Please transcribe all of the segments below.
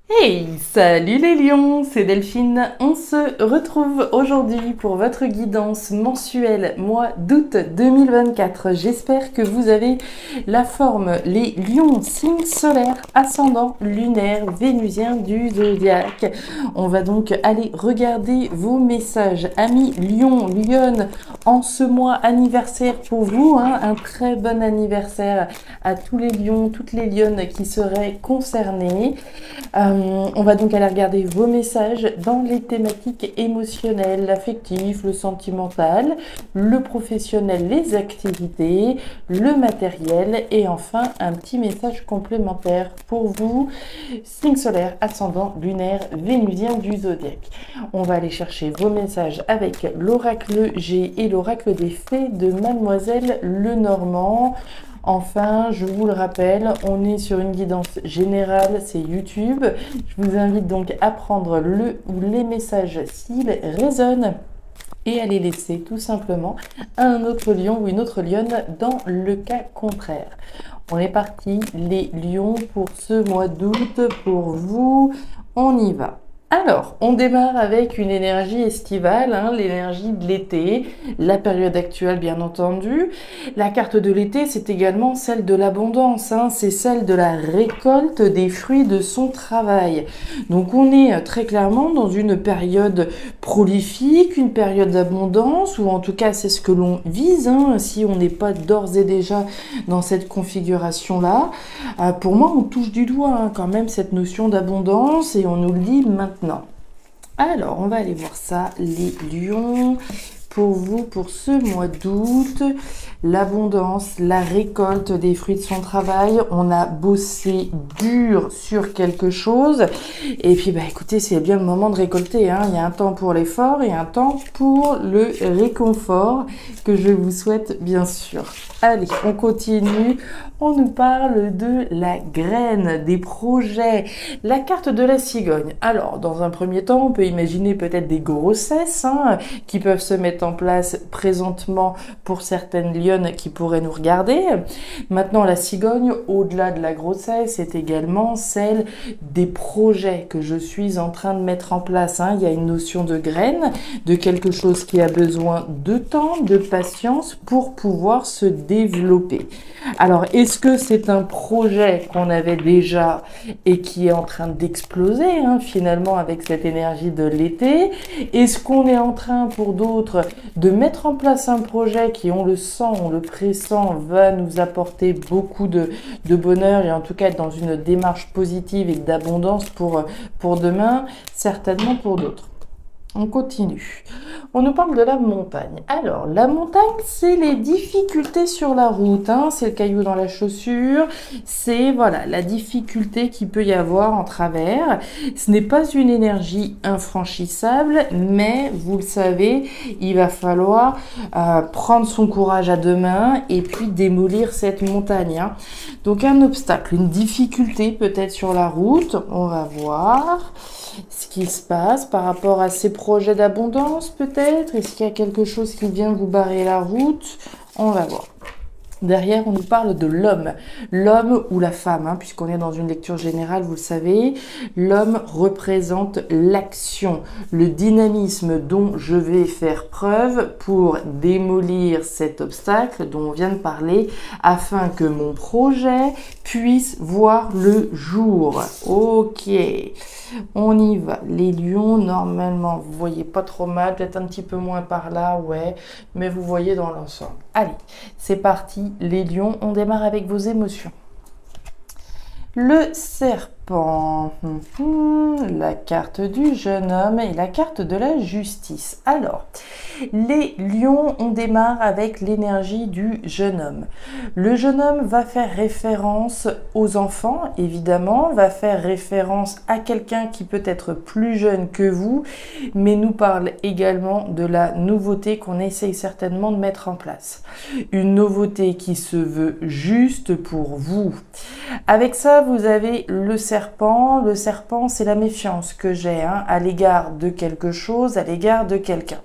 Hey, salut les lions, c'est Delphine. On se retrouve aujourd'hui pour votre guidance mensuelle mois d'août 2024. J'espère que vous avez la forme, les lions, signe solaire, ascendant, lunaire, vénusien du zodiaque. On va donc aller regarder vos messages. Amis lions, lionnes, en ce mois anniversaire pour vous, hein, un très bon anniversaire à tous les lions, toutes les lionnes qui seraient concernées. On va donc aller regarder vos messages dans les thématiques émotionnelles, l'affectif, le sentimental, le professionnel, les activités, le matériel et enfin un petit message complémentaire pour vous, signe solaire, ascendant, lunaire, vénusien du zodiaque. On va aller chercher vos messages avec l'oracle G et l'oracle des fées de Mademoiselle Lenormand. Enfin, je vous le rappelle, on est sur une guidance générale, c'est YouTube. Je vous invite donc à prendre le ou les messages s'ils résonnent et à les laisser tout simplement à un autre lion ou une autre lionne dans le cas contraire. On est parti, les lions, pour ce mois d'août, pour vous, on y va. Alors, on démarre avec une énergie estivale, hein, l'énergie de l'été, la période actuelle bien entendu. La carte de l'été, c'est également celle de l'abondance, hein, c'est celle de la récolte des fruits de son travail. Donc on est très clairement dans une période prolifique, une période d'abondance, ou en tout cas c'est ce que l'on vise, hein, si on n'est pas d'ores et déjà dans cette configuration-là. Pour moi, on touche du doigt hein, quand même cette notion d'abondance et on nous le dit maintenant. Alors, on va aller voir ça, les lions, pour vous, pour ce mois d'août. L'abondance, la récolte des fruits de son travail. On a bossé dur sur quelque chose. Et puis, bah, écoutez, c'est bien le moment de récolter, hein. Il y a un temps pour l'effort et un temps pour le réconfort que je vous souhaite, bien sûr. Allez, on continue. On nous parle de la graine, des projets, la carte de la cigogne. Alors, dans un premier temps, on peut imaginer peut-être des grossesses hein, qui peuvent se mettre en place présentement pour certaines lionnes qui pourraient nous regarder. Maintenant, la cigogne, au-delà de la grossesse, est également celle des projets que je suis en train de mettre en place. Hein. Il y a une notion de graine, de quelque chose qui a besoin de temps, de patience pour pouvoir se développer. Alors, est-ce que c'est un projet qu'on avait déjà et qui est en train d'exploser hein, finalement avec cette énergie de l'été? Est-ce qu'on est en train pour d'autres de mettre en place un projet qui, on le sent, on le pressent, va nous apporter beaucoup de bonheur et en tout cas être dans une démarche positive et d'abondance pour demain, certainement pour d'autres. On continue. On nous parle de la montagne. Alors, la montagne, c'est les difficultés sur la route. Hein. C'est le caillou dans la chaussure. C'est voilà la difficulté qu'il peut y avoir en travers. Ce n'est pas une énergie infranchissable, mais vous le savez, il va falloir prendre son courage à deux mains et puis démolir cette montagne. Hein. Donc, un obstacle, une difficulté peut-être sur la route. On va voir ce qui se passe par rapport à ces projets d'abondance peut-être. Est-ce qu'il y a quelque chose qui vient vous barrer la route? On va voir. Derrière, on nous parle de l'homme ou la femme, hein, puisqu'on est dans une lecture générale, vous le savez. L'homme représente l'action, le dynamisme dont je vais faire preuve pour démolir cet obstacle dont on vient de parler, afin que mon projet puisse voir le jour. Ok, on y va. Les lions, normalement, vous voyez pas trop mal, peut-être un petit peu moins par là, ouais, mais vous voyez dans l'ensemble. Allez, c'est parti, les lions, on démarre avec vos émotions. Le serpent, la carte du jeune homme et la carte de la justice. Alors, les lions, on démarre avec l'énergie du jeune homme. Le jeune homme va faire référence aux enfants, évidemment, va faire référence à quelqu'un qui peut être plus jeune que vous, mais nous parle également de la nouveauté qu'on essaye certainement de mettre en place. Une nouveauté qui se veut juste pour vous. Avec ça, vous avez le serpent. Le serpent, c'est la méfiance que j'ai hein, à l'égard de quelque chose, à l'égard de quelqu'un.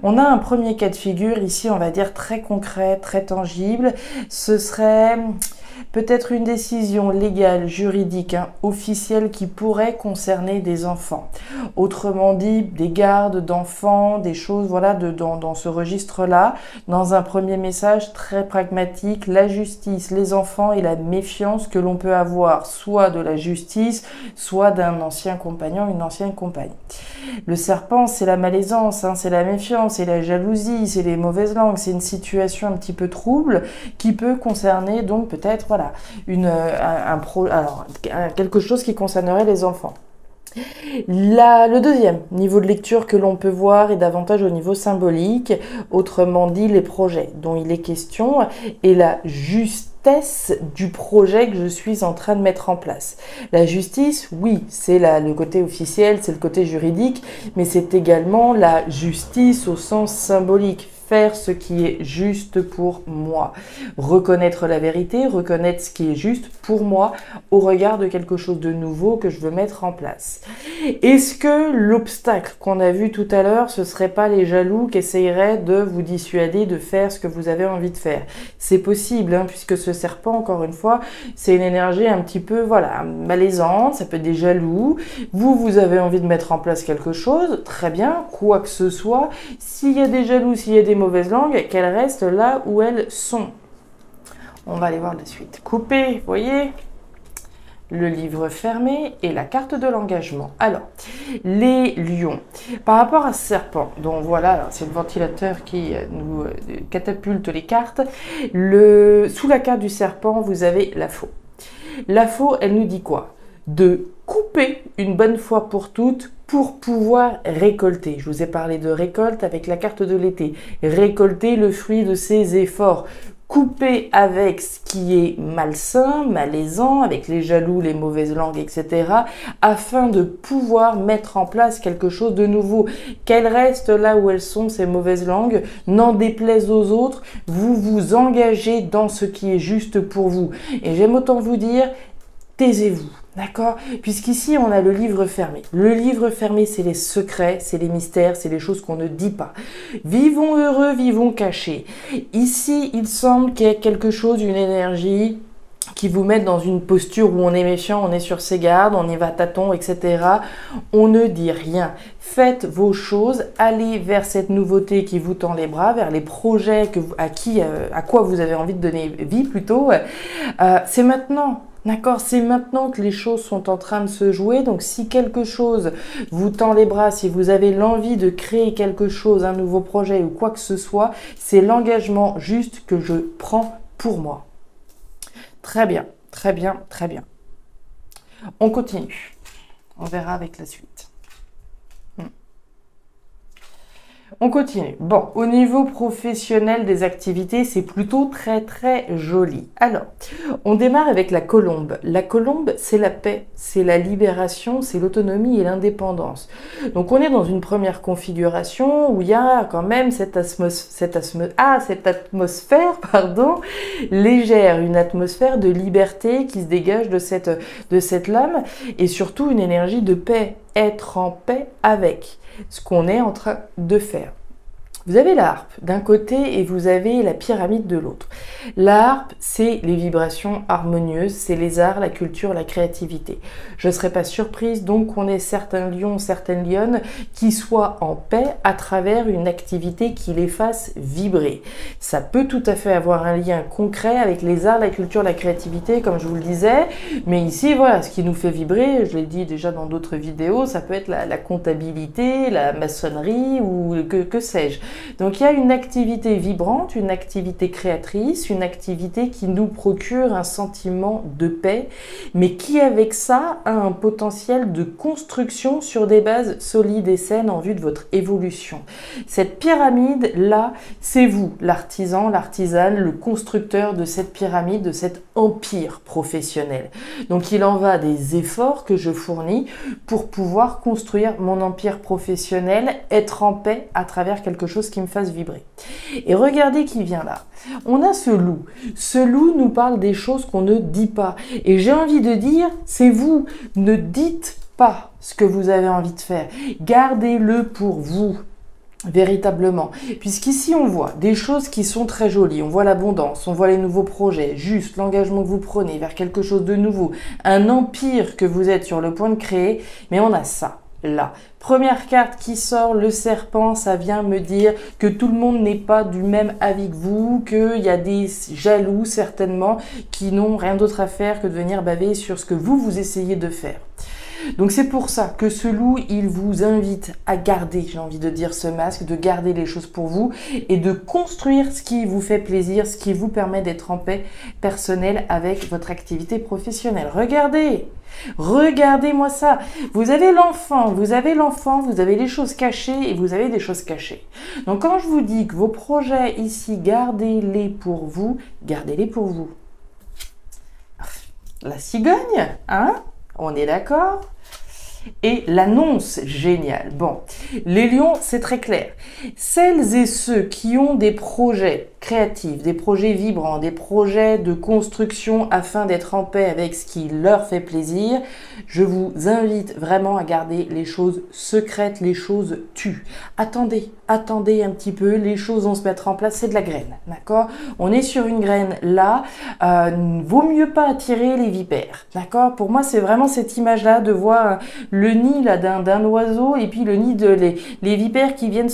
On a un premier cas de figure ici, on va dire très concret, très tangible. Ce serait peut-être une décision légale, juridique, hein, officielle qui pourrait concerner des enfants. Autrement dit, des gardes d'enfants, des choses voilà, dans ce registre-là. Dans un premier message très pragmatique, la justice, les enfants et la méfiance que l'on peut avoir, soit de la justice, soit d'un ancien compagnon, une ancienne compagne. Le serpent, c'est la malaisance, hein, c'est la méfiance, c'est la jalousie, c'est les mauvaises langues, c'est une situation un petit peu trouble qui peut concerner donc peut-être voilà quelque chose qui concernerait les enfants. Le deuxième niveau de lecture que l'on peut voir est davantage au niveau symbolique, autrement dit les projets dont il est question et la justesse du projet que je suis en train de mettre en place. La justice, oui, c'est le côté officiel, c'est le côté juridique, mais c'est également la justice au sens symbolique. Faire ce qui est juste pour moi. Reconnaître la vérité, reconnaître ce qui est juste pour moi au regard de quelque chose de nouveau que je veux mettre en place. Est-ce que l'obstacle qu'on a vu tout à l'heure, ce serait pas les jaloux qui essaieraient de vous dissuader de faire ce que vous avez envie de faire? C'est possible, hein, puisque ce serpent, encore une fois, c'est une énergie un petit peu, voilà, malaisante, ça peut être des jaloux. Vous avez envie de mettre en place quelque chose, très bien, quoi que ce soit. S'il y a des jaloux, s'il y a des mauvaises langues, qu'elles restent là où elles sont. On va aller voir la suite. Coupé, vous voyez, le livre fermé et la carte de l'engagement. Alors, les lions. Par rapport à ce serpent, donc voilà, c'est le ventilateur qui nous catapulte les cartes. Sous la carte du serpent, vous avez la faux. La faux, elle nous dit quoi? De couper une bonne fois pour toutes pour pouvoir récolter. Je vous ai parlé de récolte avec la carte de l'été. Récolter le fruit de ses efforts. Couper avec ce qui est malsain, malaisant, avec les jaloux, les mauvaises langues, etc. afin de pouvoir mettre en place quelque chose de nouveau. Qu'elles restent là où elles sont, ces mauvaises langues, n'en déplaise aux autres, vous vous engagez dans ce qui est juste pour vous. Et j'aime autant vous dire, taisez-vous. D'accord? Puisqu'ici, on a le livre fermé. Le livre fermé, c'est les secrets, c'est les mystères, c'est les choses qu'on ne dit pas. Vivons heureux, vivons cachés. Ici, il semble qu'il y ait quelque chose, une énergie qui vous met dans une posture où on est méfiant, on est sur ses gardes, on y va tâton, etc. On ne dit rien. Faites vos choses, allez vers cette nouveauté qui vous tend les bras, vers les projets à quoi vous avez envie de donner vie plutôt. C'est maintenant. D'accord, c'est maintenant que les choses sont en train de se jouer. Donc, si quelque chose vous tend les bras, si vous avez l'envie de créer quelque chose, un nouveau projet ou quoi que ce soit, c'est l'engagement juste que je prends pour moi. Très bien, très bien, très bien. On continue. On verra avec la suite. On continue. Bon, au niveau professionnel des activités, c'est plutôt très très joli. Alors, on démarre avec la colombe. La colombe, c'est la paix, c'est la libération, c'est l'autonomie et l'indépendance. Donc, on est dans une première configuration où il y a quand même cette atmosphère, légère, une atmosphère de liberté qui se dégage de cette lame et surtout une énergie de paix, être en paix avec ce qu'on est en train de faire. Vous avez la harpe d'un côté et vous avez la pyramide de l'autre. La harpe, c'est les vibrations harmonieuses, c'est les arts, la culture, la créativité. Je ne serais pas surprise donc qu'on ait certains lions, certaines lionnes qui soient en paix à travers une activité qui les fasse vibrer. Ça peut tout à fait avoir un lien concret avec les arts, la culture, la créativité, comme je vous le disais. Mais ici, voilà, ce qui nous fait vibrer, je l'ai dit déjà dans d'autres vidéos, ça peut être la comptabilité, la maçonnerie ou que sais-je. Donc il y a une activité vibrante, une activité créatrice, une activité qui nous procure un sentiment de paix, mais qui avec ça a un potentiel de construction sur des bases solides et saines en vue de votre évolution. Cette pyramide-là, c'est vous, l'artisan, l'artisane, le constructeur de cette pyramide, de cet empire professionnel. Donc il en va des efforts que je fournis pour pouvoir construire mon empire professionnel, être en paix à travers quelque chose qui me fasse vibrer. Et regardez qui vient là. On a ce loup. Ce loup nous parle des choses qu'on ne dit pas. Et j'ai envie de dire, c'est vous. Ne dites pas ce que vous avez envie de faire. Gardez-le pour vous. Véritablement. Puisqu'ici, on voit des choses qui sont très jolies. On voit l'abondance, on voit les nouveaux projets, juste l'engagement que vous prenez vers quelque chose de nouveau, un empire que vous êtes sur le point de créer. Mais on a ça, là. Première carte qui sort, le serpent, ça vient me dire que tout le monde n'est pas du même avis que vous, qu'il y a des jaloux certainement qui n'ont rien d'autre à faire que de venir baver sur ce que vous essayez de faire. Donc c'est pour ça que ce loup, il vous invite à garder, j'ai envie de dire, ce masque, de garder les choses pour vous et de construire ce qui vous fait plaisir, ce qui vous permet d'être en paix personnelle avec votre activité professionnelle. Regardez, regardez-moi ça. Vous avez l'enfant, vous avez les choses cachées et vous avez des choses cachées. Donc quand je vous dis que vos projets ici, gardez-les pour vous, gardez-les pour vous. La cigogne, hein? On est d'accord? Et l'annonce géniale. Bon, les lions, c'est très clair. Celles et ceux qui ont des projets créatifs, des projets vibrants, des projets de construction afin d'être en paix avec ce qui leur fait plaisir, je vous invite vraiment à garder les choses secrètes, les choses tues. Attendez un petit peu, les choses vont se mettre en place, c'est de la graine, d'accord? On est sur une graine là, vaut mieux pas attirer les vipères, d'accord? Pour moi, c'est vraiment cette image-là de voir le nid là d'un oiseau et puis le nid de les vipères qui viennent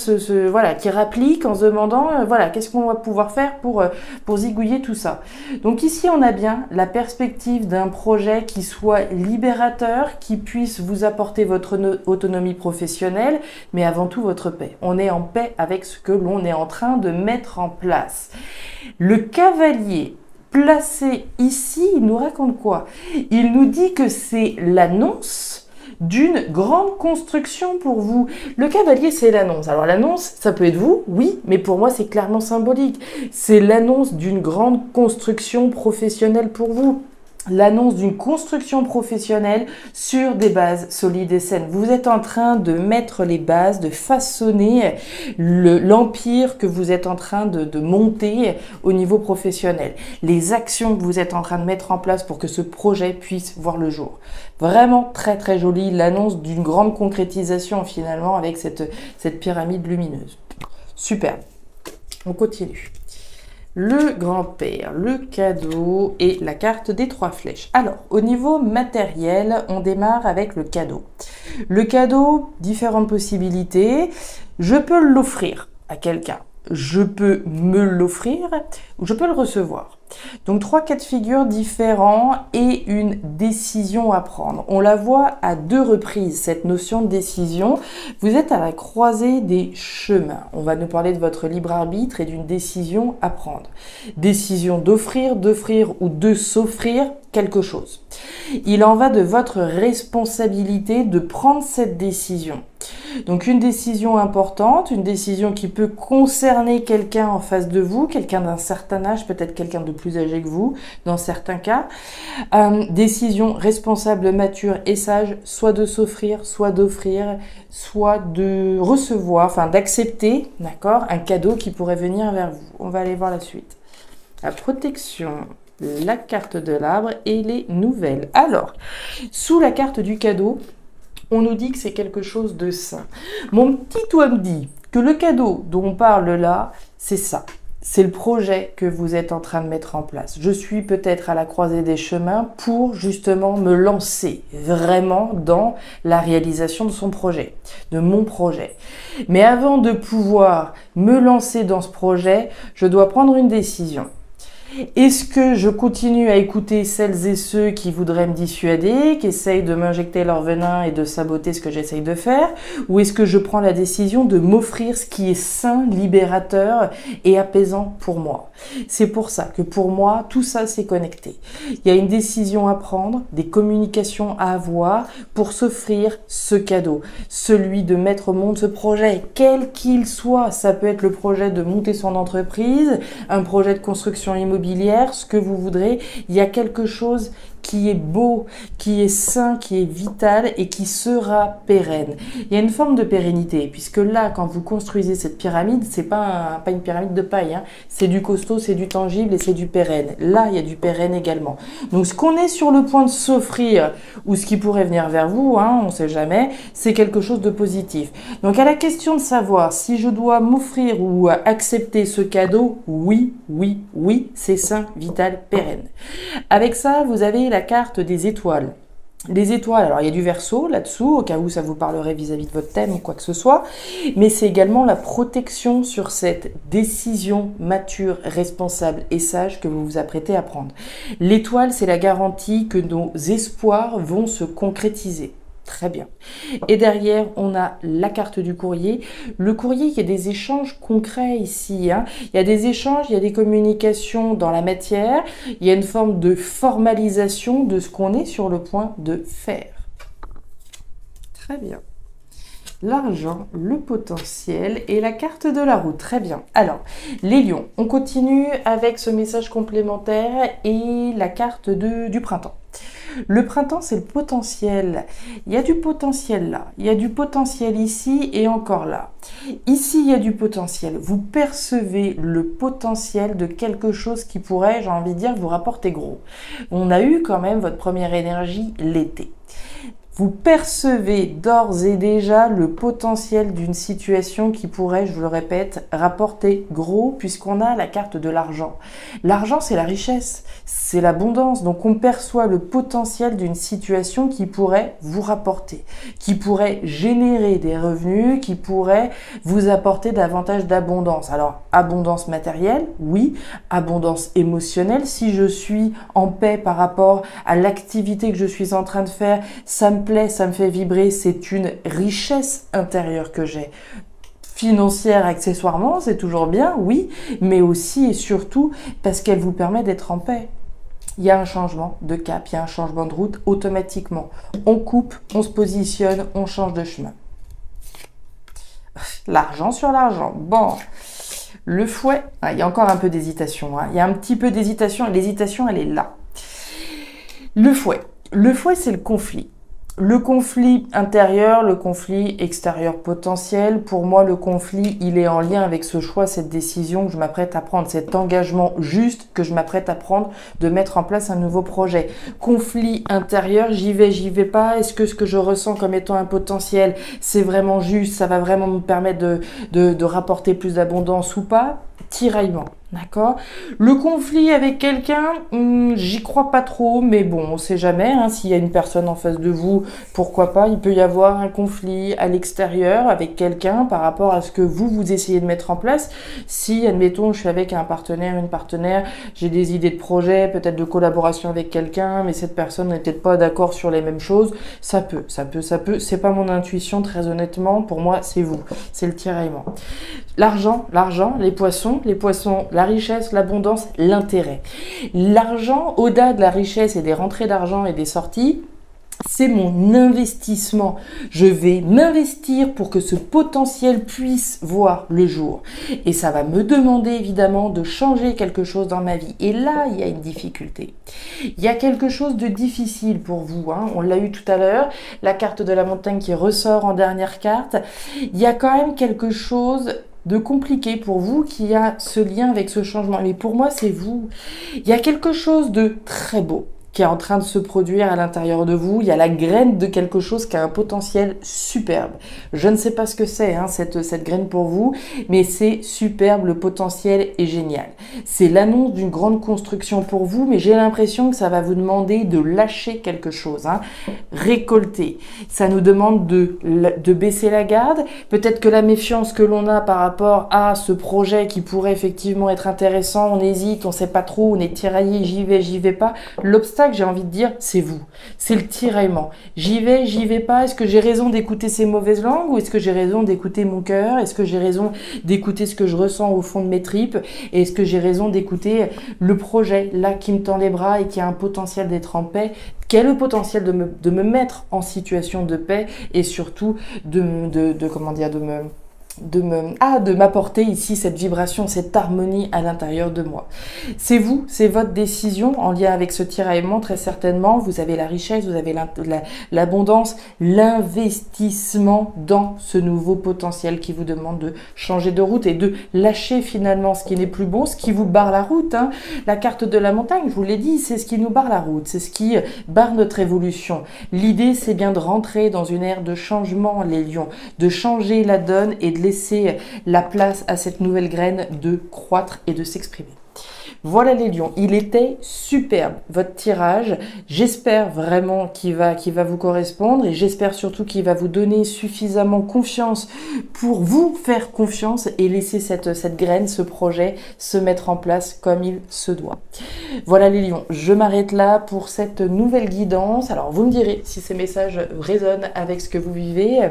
voilà, qui rappliquent en se demandant voilà, qu'est-ce qu'on va pouvoir faire pour zigouiller tout ça. Donc ici on a bien la perspective d'un projet qui soit libérateur, qui puisse vous apporter votre autonomie professionnelle, mais avant tout votre paix. On est en paix avec ce que l'on est en train de mettre en place. Le cavalier placé ici, il nous raconte quoi? Il nous dit que c'est l'annonce d'une grande construction pour vous. Le cavalier, c'est l'annonce. Alors l'annonce, ça peut être vous, oui, mais pour moi, c'est clairement symbolique. C'est l'annonce d'une grande construction professionnelle pour vous. L'annonce d'une construction professionnelle sur des bases solides et saines. Vous êtes en train de mettre les bases, de façonner l'empire que vous êtes en train de monter au niveau professionnel. Les actions que vous êtes en train de mettre en place pour que ce projet puisse voir le jour. Vraiment très très joli, l'annonce d'une grande concrétisation finalement avec cette pyramide lumineuse. Super, on continue. Le grand-père, le cadeau et la carte des 3 flèches. Alors, au niveau matériel, on démarre avec le cadeau. Le cadeau, différentes possibilités. Je peux l'offrir à quelqu'un. Je peux me l'offrir ou je peux le recevoir. Donc 3 cas de figure différents et une décision à prendre. On la voit à 2 reprises, cette notion de décision. Vous êtes à la croisée des chemins. On va nous parler de votre libre arbitre et d'une décision à prendre. Décision d'offrir ou de s'offrir quelque chose. Il en va de votre responsabilité de prendre cette décision. Donc une décision importante, une décision qui peut concerner quelqu'un en face de vous, quelqu'un d'un certain âge, peut-être quelqu'un de plus âgé que vous, dans certains cas. Décision responsable, mature et sage, soit de s'offrir, soit d'offrir, soit de recevoir, enfin d'accepter, d'accord, un cadeau qui pourrait venir vers vous. On va aller voir la suite. La protection, la carte de l'arbre et les nouvelles. Alors, sous la carte du cadeau, on nous dit que c'est quelque chose de sain. Mon petit doigt me dit que le cadeau dont on parle là, c'est ça. C'est le projet que vous êtes en train de mettre en place. Je suis peut-être à la croisée des chemins pour justement me lancer vraiment dans la réalisation de son projet, de mon projet. Mais avant de pouvoir me lancer dans ce projet, je dois prendre une décision. Est-ce que je continue à écouter celles et ceux qui voudraient me dissuader, qui essayent de m'injecter leur venin et de saboter ce que j'essaye de faire? Ou est-ce que je prends la décision de m'offrir ce qui est sain, libérateur et apaisant pour moi? C'est pour ça que pour moi, tout ça c'est connecté. Il y a une décision à prendre, des communications à avoir pour s'offrir ce cadeau. Celui de mettre au monde ce projet, quel qu'il soit. Ça peut être le projet de monter son entreprise, un projet de construction immobilière, ce que vous voudrez, il y a quelque chose qui est beau, qui est sain, qui est vital et qui sera pérenne. Il y a une forme de pérennité, puisque là, quand vous construisez cette pyramide, c'est pas une pyramide de paille, hein. C'est du costaud, c'est du tangible et c'est du pérenne. Là, il y a du pérenne également. Donc, ce qu'on est sur le point de s'offrir ou ce qui pourrait venir vers vous, hein, on ne sait jamais, c'est quelque chose de positif. Donc, à la question de savoir si je dois m'offrir ou accepter ce cadeau, oui, oui, oui, c'est sain, vital, pérenne. Avec ça, vous avez la carte des étoiles. Les étoiles, alors il y a du Verseau là-dessous, au cas où ça vous parlerait vis-à-vis de votre thème ou quoi que ce soit, mais c'est également la protection sur cette décision mature, responsable et sage que vous vous apprêtez à prendre. L'étoile, c'est la garantie que nos espoirs vont se concrétiser. Très bien. Et derrière, on a la carte du courrier. Le courrier, il y a des échanges concrets ici, hein. Il y a des échanges, il y a des communications dans la matière. Il y a une forme de formalisation de ce qu'on est sur le point de faire. Très bien. L'argent, le potentiel et la carte de la roue. Très bien. Alors, les lions, on continue avec ce message complémentaire et la carte du printemps. Le printemps, c'est le potentiel. Il y a du potentiel là, il y a du potentiel ici et encore là. Ici, il y a du potentiel. Vous percevez le potentiel de quelque chose qui pourrait, j'ai envie de dire, vous rapporter gros. On a eu quand même votre première énergie l'été. Vous percevez d'ores et déjà le potentiel d'une situation qui pourrait, je vous le répète, rapporter gros puisqu'on a la carte de l'argent. L'argent, c'est la richesse, c'est l'abondance. Donc, on perçoit le potentiel d'une situation qui pourrait vous rapporter, qui pourrait générer des revenus, qui pourrait vous apporter davantage d'abondance. Alors, abondance matérielle, oui. Abondance émotionnelle, si je suis en paix par rapport à l'activité que je suis en train de faire, ça me plaît, ça me fait vibrer, c'est une richesse intérieure que j'ai. Financière accessoirement, c'est toujours bien, oui, mais aussi et surtout parce qu'elle vous permet d'être en paix. Il y a un changement de cap, il y a un changement de route automatiquement. On coupe, on se positionne, on change de chemin. L'argent sur l'argent. Bon, le fouet, il y a encore un peu d'hésitation, hein. Il y a un petit peu d'hésitation et l'hésitation, elle est là. Le fouet, c'est le conflit. Le conflit intérieur, le conflit extérieur potentiel, pour moi le conflit il est en lien avec ce choix, cette décision que je m'apprête à prendre, cet engagement juste que je m'apprête à prendre de mettre en place un nouveau projet. Conflit intérieur, j'y vais pas, est-ce que ce que je ressens comme étant un potentiel c'est vraiment juste, ça va vraiment me permettre de rapporter plus d'abondance ou pas? Tiraillement. D'accord. Le conflit avec quelqu'un, j'y crois pas trop, mais bon, on sait jamais, hein, s'il y a une personne en face de vous, pourquoi pas, il peut y avoir un conflit à l'extérieur avec quelqu'un par rapport à ce que vous essayez de mettre en place. Si, admettons, je suis avec un partenaire, une partenaire, j'ai des idées de projet, peut-être de collaboration avec quelqu'un, mais cette personne n'est peut-être pas d'accord sur les mêmes choses, ça peut, c'est pas mon intuition, très honnêtement, pour moi, c'est vous, c'est le tiraillement. L'argent, les poissons, la richesse, l'abondance, l'intérêt. L'argent, au-delà de la richesse et des rentrées d'argent et des sorties, c'est mon investissement. Je vais m'investir pour que ce potentiel puisse voir le jour. Et ça va me demander évidemment de changer quelque chose dans ma vie. Et là, il y a une difficulté. Il y a quelque chose de difficile pour vous, hein. On l'a eu tout à l'heure, la carte de la montagne qui ressort en dernière carte. Il y a quand même quelque chose de compliqué pour vous qui a ce lien avec ce changement. Mais pour moi, c'est vous. Il y a quelque chose de très beau qui est en train de se produire à l'intérieur de vous. Il y a la graine de quelque chose qui a un potentiel superbe. Je ne sais pas ce que c'est, hein, cette graine pour vous, mais c'est superbe, le potentiel est génial. C'est l'annonce d'une grande construction pour vous, mais j'ai l'impression que ça va vous demander de lâcher quelque chose, hein. Récolter. Ça nous demande de baisser la garde. Peut-être que la méfiance que l'on a par rapport à ce projet qui pourrait effectivement être intéressant, on hésite, on sait pas trop, on est tiraillé, j'y vais pas. L'obstacle, j'ai envie de dire, c'est vous. C'est le tiraillement. J'y vais pas. Est-ce que j'ai raison d'écouter ces mauvaises langues ou est-ce que j'ai raison d'écouter mon cœur? Est-ce que j'ai raison d'écouter ce que je ressens au fond de mes tripes? Et est-ce que j'ai raison d'écouter le projet là qui me tend les bras et qui a un potentiel d'être en paix? Quel est le potentiel de me mettre en situation de paix et surtout de de m'apporter ici cette vibration, cette harmonie à l'intérieur de moi. C'est vous, c'est votre décision en lien avec ce tiraillement, très certainement. Vous avez la richesse, vous avez l'abondance, l'investissement dans ce nouveau potentiel qui vous demande de changer de route et de lâcher finalement ce qui n'est plus bon, ce qui vous barre la route. Hein. La carte de la montagne, je vous l'ai dit, c'est ce qui nous barre la route, c'est ce qui barre notre évolution. L'idée, c'est bien de rentrer dans une ère de changement, les lions, de changer la donne et de laisser la place à cette nouvelle graine de croître et de s'exprimer. Voilà les lions, il était superbe votre tirage, j'espère vraiment qu'il va vous correspondre et j'espère surtout qu'il va vous donner suffisamment confiance pour vous faire confiance et laisser cette graine, ce projet se mettre en place comme il se doit. Voilà les lions, je m'arrête là pour cette nouvelle guidance. Alors vous me direz si ces messages résonnent avec ce que vous vivez.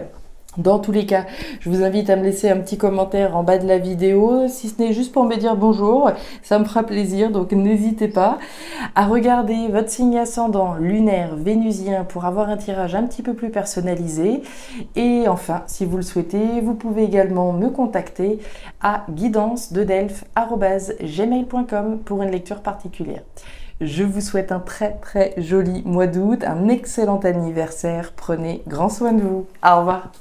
Dans tous les cas, je vous invite à me laisser un petit commentaire en bas de la vidéo, si ce n'est juste pour me dire bonjour, ça me fera plaisir, donc n'hésitez pas à regarder votre signe ascendant lunaire vénusien pour avoir un tirage un petit peu plus personnalisé. Et enfin, si vous le souhaitez, vous pouvez également me contacter à guidance-de-delphes@gmail.com pour une lecture particulière. Je vous souhaite un très joli mois d'août, un excellent anniversaire, prenez grand soin de vous. Au revoir.